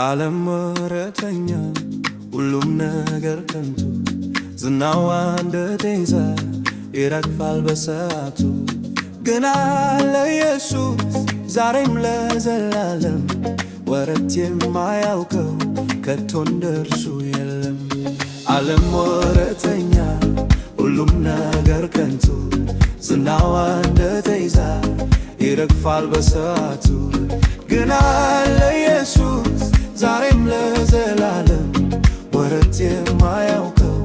ዓለም ወረተኛ ሁሉም ነገር ከንቱ ዝናዋ እንደ ጤዛ ይረግፋል በሰዓቱ ግን አለ ኢየሱስ ዛሬም ለዘላለም ወረት የማያውቀው ከቶ እንደርሱ የለም። ዓለም ወረተኛ ሁሉም ነገር ከንቱ ዝናዋ እንደ ጤዛ ይረግፋል በሰዓቱ ግን አለ ኢየሱስ ዛሬም ለዘላለም ወረት የማያውቀው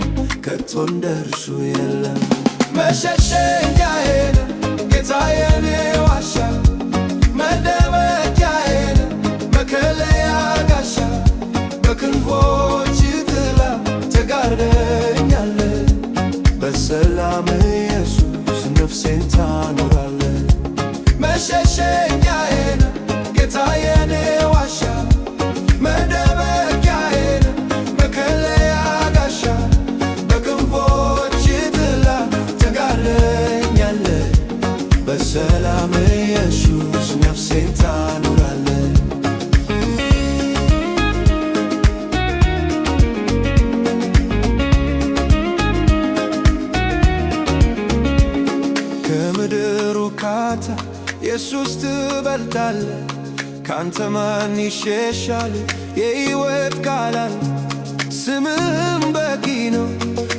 ከቶ እንደርሱ የለም። መሸሸጊያዬ ነው ጌታዬ የኔ ዋሻ መደበቂያዬ ነው መከለያ ጋሻ በክንፎች ጥላ ተጋርደኛለህ በሰላም ኢየሱስ ነፍሴን ታኖራለህ። መሸሸጊያዬ ነው ጌታዬ የኔ ዋሻ መደበቂያዬ ነው መከለያ ጋሻ በክንፎች ጥላ ተጋርደኛለህ በሰላም ኢየሱስ ነፍሴን ታኖራለህ። ከምድር ውካታ ኢየሱስ ትበልጣለህ ካንተ ማን ይሸሻል? የሕይወት ቃል አለ ስምህም በቂ ነው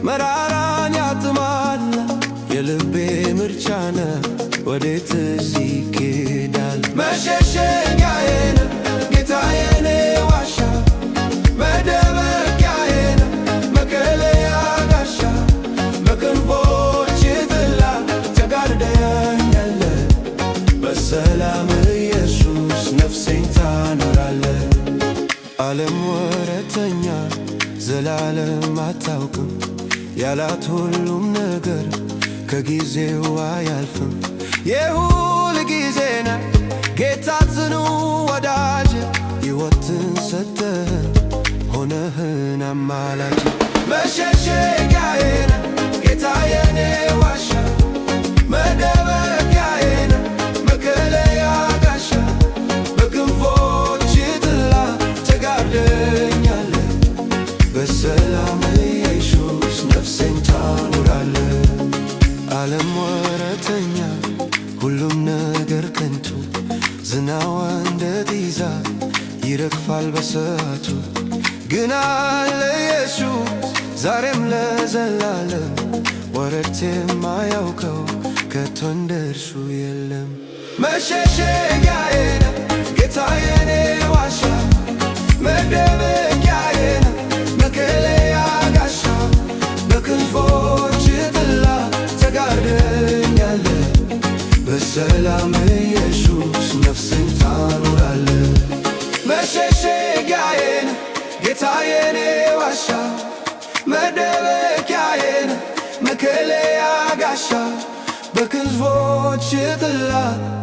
መራራን ያጥማል። የልቤ ምርጫ ነህ ወዴትስ ይኬዳል? መሸሸጊያዬ ነህ ጌታዬ የኔ ዋሻ መደበቂያዬ ነህ መከለያ ጋሻ በክንፎች ጥላ ተጋርደኛለህ በሰላም ኢየሱስ ነፍሴን ታኖራለህ። ዓለም ወረተኛ ዘላለም አታውቅም ያላት ሁሉም ነገር ከጊዜው አያልፍም። የሁል ጊዜ ነህ ጌታ ጽኑ ወዳጅ ሕይወትን ሰጠህን ሆነህን አማላጅ። መሸሸጊያዬ ነህ ጌታዬ የኔ ዋሻ መደበቂያዬ ነህ መከለያ ጋሻ በክንፎች ጥላ ተጋርደኛለህ በሰላም ኢየሱስ ነፍሴን ታኖራለህ። ዓለም ወረተኛ ሁሉም ነገር ከንቱ ዝናዋ እንደ ጤዛ ይረግፋል በሰዓቱ ግን አለ ኢየሱስ ዛሬም ለዘላለም ወረት የማያውቀው ከቶ እንደርሱ የለም። መሸሸጊያዬ ነህ ጌታዬ የኔ ዋሻ መደበቂያዬ ነህ መከለያ ጋሻ በክንፎች ጥላ ተጋርደኛለህ በሰላም ኢየሱስ ነፍሴን ታኖራለህ። መሸሸጊያዬ ነህ ጌታዬ የኔ ዋሻ መደበቂያዬ ነህ መከለያ ጋሻ በክንፎች ጥላ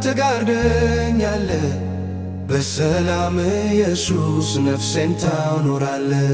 ተጋርደኛለህ በሰላም ኢየሱስ ነፍሴን ታኖራለህ።